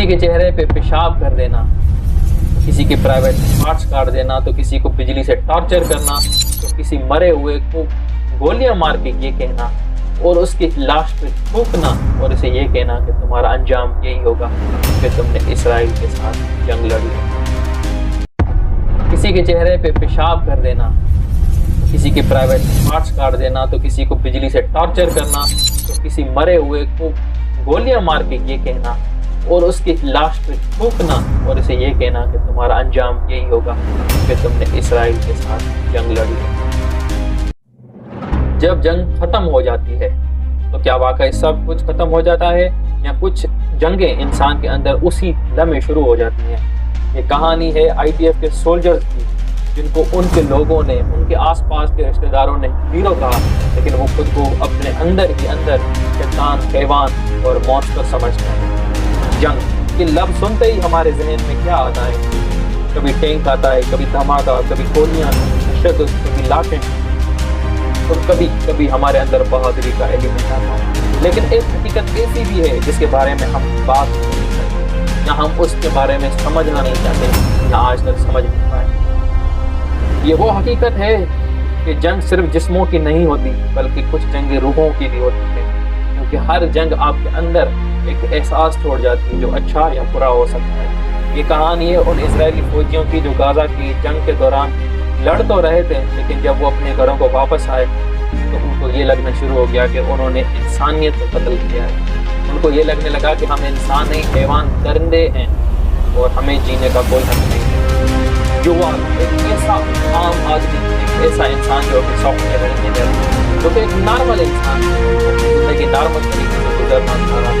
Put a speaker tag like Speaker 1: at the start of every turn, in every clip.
Speaker 1: کسی کے چہرے پہ پیشاب کر دینا، کسی کے پرائیویٹ پارٹس کاٹ دینا، تو کسی کو بجلی سے ٹارچر کرنا، تو کسی مرے ہوئے کو گولیاں مار کے یہ کہنا اور اس کی لاش پہ تھوکنا اور اسے یہ کہنا کہ تمہارا انجام یہی ہوگا کہ تم نے اسرائیل کے ساتھ جنگ لڑی ہے۔ کسی کے چہرے پہ پیشاب کر دینا، کسی کے پرائیویٹ پارٹس کاٹ دینا، تو کسی کو بجلی سے ٹارچر کرنا، تو کسی مرے ہوئے کو گولیاں مار کے یہ کہنا اور اس کی لاش پہ تھوکنا اور اسے یہ کہنا کہ تمہارا انجام یہی ہوگا کہ تم نے اسرائیل کے ساتھ جنگ لڑی ہے۔ جب جنگ ختم ہو جاتی ہے تو کیا واقعی سب کچھ ختم ہو جاتا ہے یا کچھ جنگیں انسان کے اندر اسی لمحے شروع ہو جاتی ہیں؟ یہ کہانی ہے IDF کے سولجرز کی، جن کو ان کے لوگوں نے، ان کے آس پاس کے رشتہ داروں نے ہیرو کہا، لیکن وہ خود کو اپنے اندر ہی اندر شیطان، حیوان اور مونسٹر سمجھتے ہیں۔ جنگ، یہ لفظ سنتے ہی ہمارے ذہن میں کیا آتا ہے؟ کبھی ٹینک آتا ہے، کبھی دھماکہ، کبھی گولیاں، تشدد، کبھی لاشیں، اور کبھی کبھی ہمارے اندر بہادری کا ایلیمنٹ آتا ہے۔ لیکن ایک حقیقت ایسی بھی ہے جس کے بارے میں ہم بات نہیں کرتے، یا ہم اس کے بارے میں سمجھنا نہیں چاہتے، یا آج تک سمجھ نہیں پائے۔ یہ وہ حقیقت ہے کہ جنگ صرف جسموں کی نہیں ہوتی، بلکہ کچھ جنگیں روحوں کی بھی ہوتی ہے، کیونکہ ہر جنگ آپ کے اندر ایک احساس چھوڑ جاتی ہے جو اچھا یا برا ہو سکتا ہے۔ یہ کہانی ہے ان اسرائیلی فوجیوں کی جو غزہ کی جنگ کے دوران لڑ تو رہے تھے، لیکن جب وہ اپنے گھروں کو واپس آئے تو ان کو یہ لگنا شروع ہو گیا کہ انہوں نے انسانیت کو قتل کیا ہے۔ ان کو یہ لگنے لگا کہ ہم انسان نہیں، حیوان، درندے ہیں اور ہمیں جینے کا کوئی حق نہیں ہے۔ جو ایک ایسا عام آدمی، ایک ایسا انسان جو کہ سافٹ ویئر انجینئر، جو کہ ایک نارمل انسان زندگی نارمل طریقے سے گزرنا چاہ رہا تھا،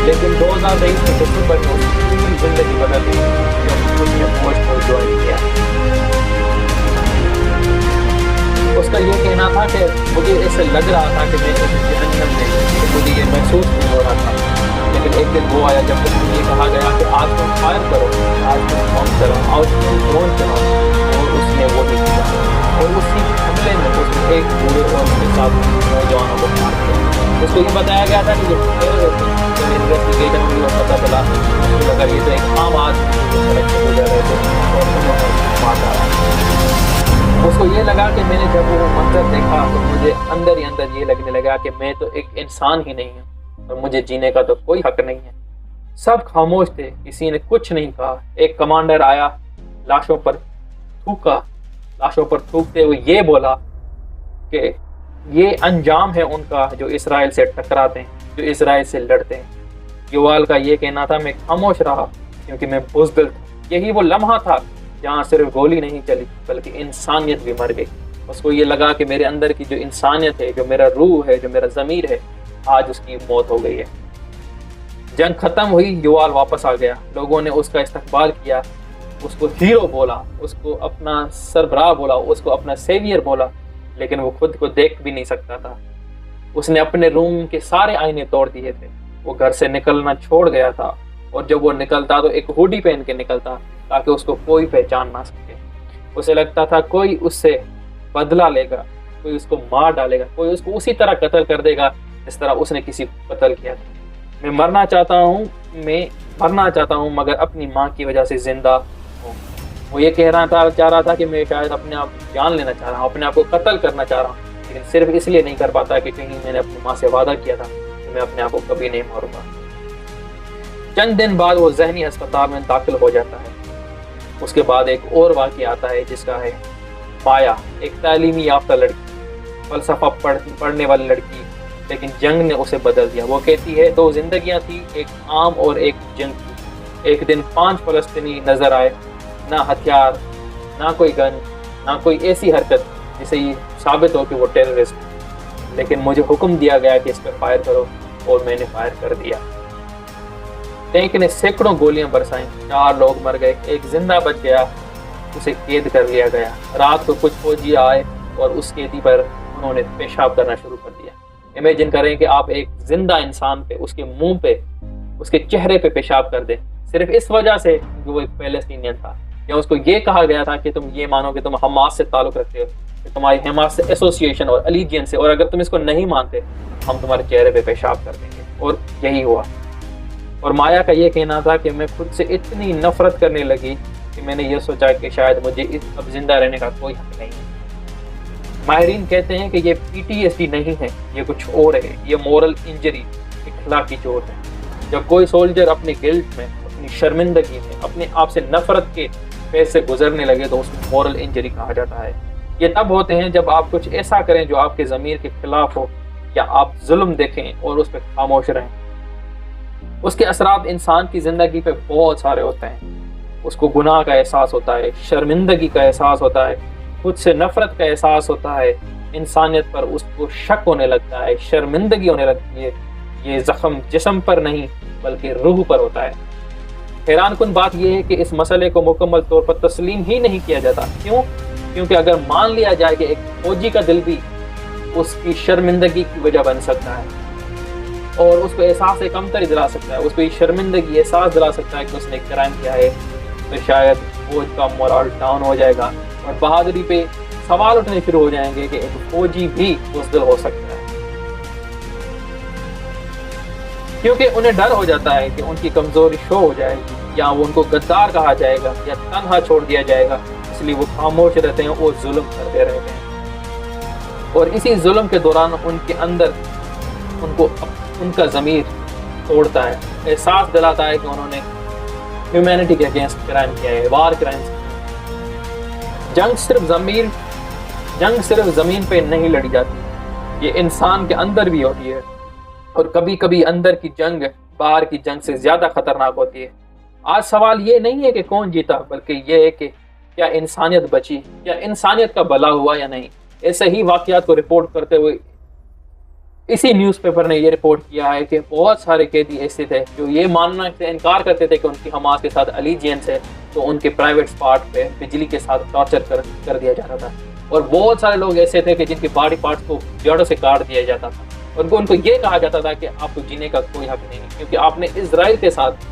Speaker 1: لیکن 2023 میں دسمبر میں اس کی پوری زندگی بدل گئی جب اس نے فوج کو جوائن کیا۔ اس کا یہ کہنا تھا کہ مجھے ایسے لگ رہا تھا کہ میں جہنم میں، مجھے یہ محسوس نہیں ہو رہا تھا، لیکن ایک دن وہ آیا جب اس کو یہ کہا گیا کہ آج تم فائر کرو، آج تم بم چلاؤ، آج تم ڈرون چلاؤ، اور اس نے وہ نہیں کیا۔ اور اسی حملے میں اس نے ایک بوڑھے اور اس کے ساتھ نوجوانوں کو مار دیا۔ اس کو یہ بتایا گیا تھا کہ جب انویسٹیگیشن ہوئی اور پتہ چلا اگر یہ تو ایک عام آدمی سڑک سے گزر رہے تھے اور انہوں نے مار ڈالا۔ اس کو یہ لگا کہ میں نے جب وہ منظر دیکھا تو مجھے اندر ہی اندر یہ لگنے لگا کہ میں تو ایک انسان ہی نہیں ہوں اور مجھے جینے کا تو کوئی حق نہیں ہے۔ سب خاموش تھے، کسی نے کچھ نہیں کہا۔ ایک کمانڈر آیا، لاشوں پر تھوکا، لاشوں پر تھوکتے ہوئے یہ بولا کہ یہ انجام ہے ان کا جو اسرائیل سے ٹکراتے ہیں، جو اسرائیل سے لڑتے ہیں۔ یوال کا یہ کہنا تھا، میں خاموش رہا کیونکہ میں بزدل تھا۔ یہی وہ لمحہ تھا جہاں صرف گولی نہیں چلی بلکہ انسانیت بھی مر گئی۔ اس کو یہ لگا کہ میرے اندر کی جو انسانیت ہے، جو میرا روح ہے، جو میرا ضمیر ہے، آج اس کی موت ہو گئی ہے۔ جنگ ختم ہوئی، یوال واپس آ گیا۔ لوگوں نے اس کا استقبال کیا، اس کو ہیرو بولا، اس کو اپنا سربراہ بولا، اس کو اپنا سیویئر بولا، لیکن وہ خود کو دیکھ بھی نہیں سکتا تھا۔ اس نے اپنے روم کے سارے آئینے توڑ دیے تھے۔ وہ گھر سے نکلنا چھوڑ گیا تھا، اور جب وہ نکلتا تو ایک ہوڈی پہن کے نکلتا تاکہ اس کو کوئی پہچان نہ سکے۔ اسے لگتا تھا کوئی اس سے بدلہ لے گا، کوئی اس کو مار ڈالے گا، کوئی اس کو اسی طرح قتل کر دے گا جس طرح اس نے کسی کو قتل کیا تھا۔ میں مرنا چاہتا ہوں مگر اپنی ماں کی وجہ سے زندہ ہوں۔ وہ یہ چاہ رہا تھا کہ میں شاید اپنے آپ جان لینا چاہ رہا ہوں، اپنے آپ کو قتل کرنا چاہ رہا ہوں، لیکن صرف اس لیے نہیں کر پاتا کہ کہیں میں نے اپنی ماں سے وعدہ کیا تھا کہ میں اپنے آپ کو کبھی نہیں ماروں گا۔ چند دن بعد وہ ذہنی ہسپتال میں داخل ہو جاتا ہے۔ اس کے بعد ایک اور واقعہ آتا ہے جس کا ہے مایا، ایک تعلیمی یافتہ لڑکی، فلسفہ پڑھنے والی لڑکی، لیکن جنگ نے اسے بدل دیا۔ وہ کہتی ہے 2 زندگیاں تھی، ایک عام اور ایک جنگ کی۔ ایک دن 5 فلسطینی نظر آئے، نہ ہتھیار، نہ کوئی گن، نہ کوئی ایسی حرکت جسے یہ ثابت ہو کہ وہ ٹیررسٹ، لیکن مجھے حکم دیا گیا کہ اس پہ فائر کرو، اور میں نے فائر کر دیا۔ ٹینک نے سینکڑوں گولیاں برسائیں، 4 لوگ مر گئے، ایک زندہ بچ گیا، اسے قید کر لیا گیا۔ رات کو کچھ فوجی آئے اور اس قیدی پر انہوں نے پیشاب کرنا شروع کر دیا۔ امیجن کریں کہ آپ ایک زندہ انسان پہ، اس کے منہ پہ، اس کے چہرے پہ پیشاب کر دیں، صرف اس وجہ سے کہ وہ ایک فلسطینین تھا، یا اس کو یہ کہا گیا تھا کہ تم یہ مانو کہ تم حماس سے تعلق رکھتے ہو، کہ تمہاری حماس سے ایسوسیشن اور الیجینس ہے، اور اگر تم اس کو نہیں مانتے ہم تمہارے چہرے پہ پیشاب کر دیں گے۔ اور یہی ہوا۔ اور مایا کا یہ کہنا تھا کہ میں خود سے اتنی نفرت کرنے لگی کہ میں نے یہ سوچا کہ شاید مجھے اب زندہ رہنے کا کوئی حق نہیں ہے۔ ماہرین کہتے ہیں کہ یہ PTSD نہیں ہے، یہ کچھ اور ہے، یہ مورل انجری، اخلاقی چوٹ ہے۔ جب کوئی سولجر اپنی گلٹ میں، اپنی شرمندگی میں، اپنے آپ سے نفرت کے فیز سے گزرنے لگے تو اس کو مورل انجری کہا جاتا ہے۔ یہ تب ہوتے ہیں جب آپ کچھ ایسا کریں جو آپ کے ضمیر کے خلاف ہو، یا آپ ظلم دیکھیں اور اس پہ خاموش رہیں۔ اس کے اثرات انسان کی زندگی پہ بہت سارے ہوتے ہیں۔ اس کو گناہ کا احساس ہوتا ہے، شرمندگی کا احساس ہوتا ہے، خود سے نفرت کا احساس ہوتا ہے، انسانیت پر اس کو شک ہونے لگتا ہے، شرمندگی ہونے لگتی ہے۔ یہ زخم جسم پر نہیں بلکہ روح پر ہوتا ہے۔ حیران کن بات یہ ہے کہ اس مسئلے کو مکمل طور پر تسلیم ہی نہیں کیا جاتا۔ کیوں؟ کیونکہ اگر مان لیا جائے کہ ایک فوجی کا دل بھی اس کی شرمندگی کی وجہ بن سکتا ہے اور اس کو احساس کمتری دلا سکتا ہے، اس کو یہ شرمندگی احساس دلا سکتا ہے کہ اس نے ایک کرائم کیا ہے، تو شاید فوج کا مورال ڈاؤن ہو جائے گا اور بہادری پہ سوال اٹھنے شروع ہو جائیں گے کہ ایک فوجی بھی بزدل ہو سکتا ہے، کیونکہ انہیں ڈر ہو جاتا ہے کہ ان کی کمزوری شو ہو جائے گی، یا وہ ان کو غدار کہا جائے گا، یا تنہا چھوڑ دیا جائے گا۔ اس لیے وہ خاموش رہتے ہیں اور ظلم کرتے رہتے ہیں، اور اسی ظلم کے دوران ان کے اندر ان کا ضمیر توڑتا ہے، احساس دلاتا ہے کہ انہوں نے ہیومینٹی کے اگینسٹ کرائم کیا ہے، وار کرائمز۔ جنگ صرف زمین پہ نہیں لڑی جاتی، یہ انسان کے اندر بھی ہوتی ہے، اور کبھی کبھی اندر کی جنگ باہر کی جنگ سے زیادہ خطرناک ہوتی ہے۔ آج سوال یہ نہیں ہے کہ کون جیتا، بلکہ یہ ہے کہ کیا انسانیت بچی، کیا انسانیت کا بھلا ہوا یا نہیں۔ ایسے ہی واقعات کو رپورٹ کرتے ہوئے اسی نیوز پیپر نے یہ رپورٹ کیا ہے کہ بہت سارے قیدی ایسے تھے جو یہ ماننا سے انکار کرتے تھے کہ ان کی حماس کے ساتھ الیجینس ہے، تو ان کے پرائیویٹ پارٹ پہ بجلی کے ساتھ ٹارچر کر دیا جاتا تھا، اور بہت سارے لوگ ایسے تھے کہ جن کے باڈی پارٹس کو جڑوں سے کاٹ دیا جاتا تھا، ان کو یہ کہا جاتا تھا کہ آپ کو جینے کا کوئی حق نہیں، کیونکہ آپ نے اسرائیل کے ساتھ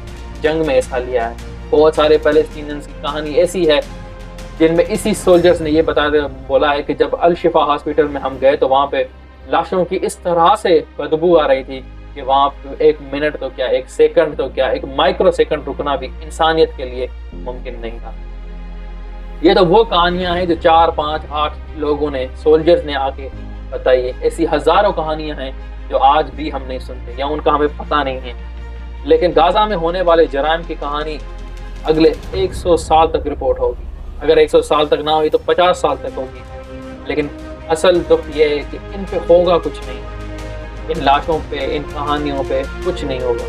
Speaker 1: جنگ میں حصہ لیا ہے۔ بہت سارے فلسطینیز کی کہانی ایسی ہے جن میں اسی سولجرز نے یہ بولا ہے کہ جب الشفا ہاسپٹل میں ہم گئے تو وہاں پہ لاشوں کی اس طرح سے بدبو آ رہی تھی کہ وہاں پہ 1 منٹ تو کیا، 1 سیکنڈ تو کیا، 1 مائکرو سیکنڈ رکنا بھی انسانیت کے لیے ممکن نہیں تھا۔ یہ تو وہ کہانیاں ہیں جو 4، 5، 8 لوگوں نے، سولجرز نے آ کے بتائی ہے۔ ایسی ہزاروں کہانیاں ہیں جو آج بھی ہم نہیں سنتے یا ان کا ہمیں پتہ نہیں ہے، لیکن غزہ میں ہونے والے جرائم کی کہانی اگلے 100 سال تک رپورٹ ہوگی، اگر 100 سال تک نہ ہوئی تو 50 سال تک ہوگی، لیکن اصل دکھ یہ ہے کہ ان پہ ہوگا کچھ نہیں، ان لاشوں پہ، ان کہانیوں پہ کچھ نہیں ہوگا۔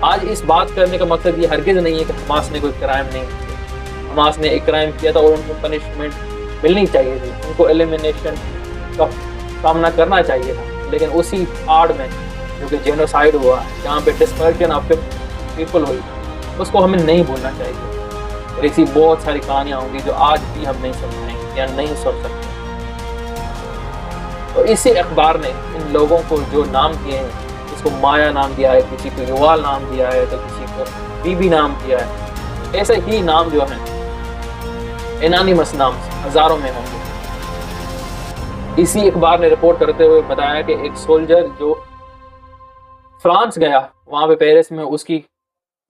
Speaker 1: آج اس بات کرنے کا مقصد یہ ہرگز نہیں ہے کہ حماس نے کوئی کرائم نہیں کیا۔ حماس نے ایک کرائم کیا تھا اور ان کو پنشمنٹ ملنی چاہیے تھی، ان کو ایلیمینیشن کا سامنا کرنا چاہیے تھا، لیکن اسی آڑ میں جو کہ جینوسائیڈ ہوا، جہاں پہ ڈسپرشن آف پیپل ہوئی، اس کو ہمیں نہیں بھولنا چاہیے۔ اور ایسی بہت ساری کہانیاں ہوں گی جو آج بھی ہم نہیں سمجھیں گے یا نہیں سن سکتے۔ اور اسی اخبار نے ان لوگوں کو جو نام دیے ہیں، اس کو مایا نام دیا ہے، کسی کو یوال نام دیا ہے، تو کسی کو بی بی نام دیا ہے۔ ایسے ہی نام جو ہیں انانیمس نام ہزاروں میں ہوں گے۔ اسی اخبار نے رپورٹ کرتے ہوئے بتایا کہ ایک سولجر جو فرانس گیا، وہاں پہ پیرس میں اس کی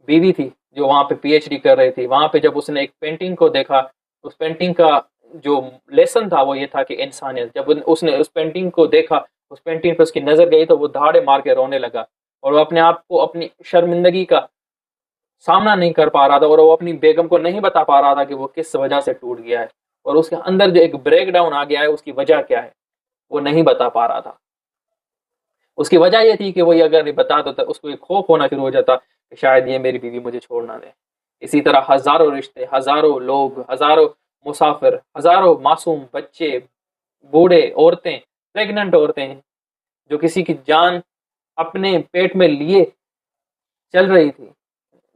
Speaker 1: بیوی تھی جو وہاں پہ PhD کر رہی تھی، وہاں پہ جب اس نے ایک پینٹنگ کو دیکھا، اس پینٹنگ کا جو لیسن تھا وہ یہ تھا کہ انسانیت۔ جب اس نے اس پینٹنگ کو دیکھا، اس پینٹنگ پہ اس کی نظر گئی تو وہ دھاڑے مار کے رونے لگا، اور وہ اپنے آپ کو اپنی شرمندگی کا سامنا نہیں کر پا رہا تھا، اور وہ اپنی بیگم کو نہیں بتا پا رہا تھا کہ وہ کس وجہ سے ٹوٹ گیا ہے، اور اس کے اندر جو ایک بریک ڈاؤن آ گیا ہے، اس کی وجہ کیا ہے وہ نہیں بتا پا رہا تھا۔ اس کی وجہ یہ تھی کہ وہ اگر بتا تو اس کو ایک خوف ہونا شروع ہو جاتا کہ شاید یہ میری بیوی مجھے چھوڑ نہ دے۔ اسی طرح ہزاروں رشتے، ہزاروں لوگ، ہزاروں مسافر، ہزاروں معصوم بچے، بوڑھے، عورتیں، پریگننٹ عورتیں جو کسی کی جان اپنے پیٹ میں لیے چل رہی تھی،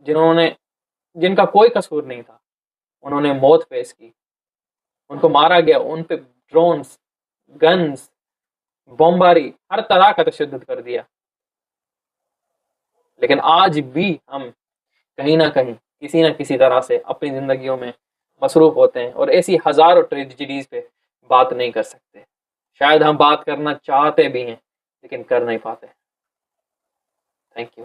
Speaker 1: جن کا کوئی قصور نہیں تھا، انہوں نے موت فیس کی، ان کو مارا گیا، ان پہ ڈرونز، گنز، بمباری، ہر طرح کا تشدد کر دیا۔ لیکن آج بھی ہم کہیں نہ کہیں کسی نہ کسی طرح سے اپنی زندگیوں میں مصروف ہوتے ہیں اور ایسی ہزاروں ٹریجڈیز پہ بات نہیں کر سکتے۔ شاید ہم بات کرنا چاہتے بھی ہیں لیکن کر نہیں پاتے۔ Thank you.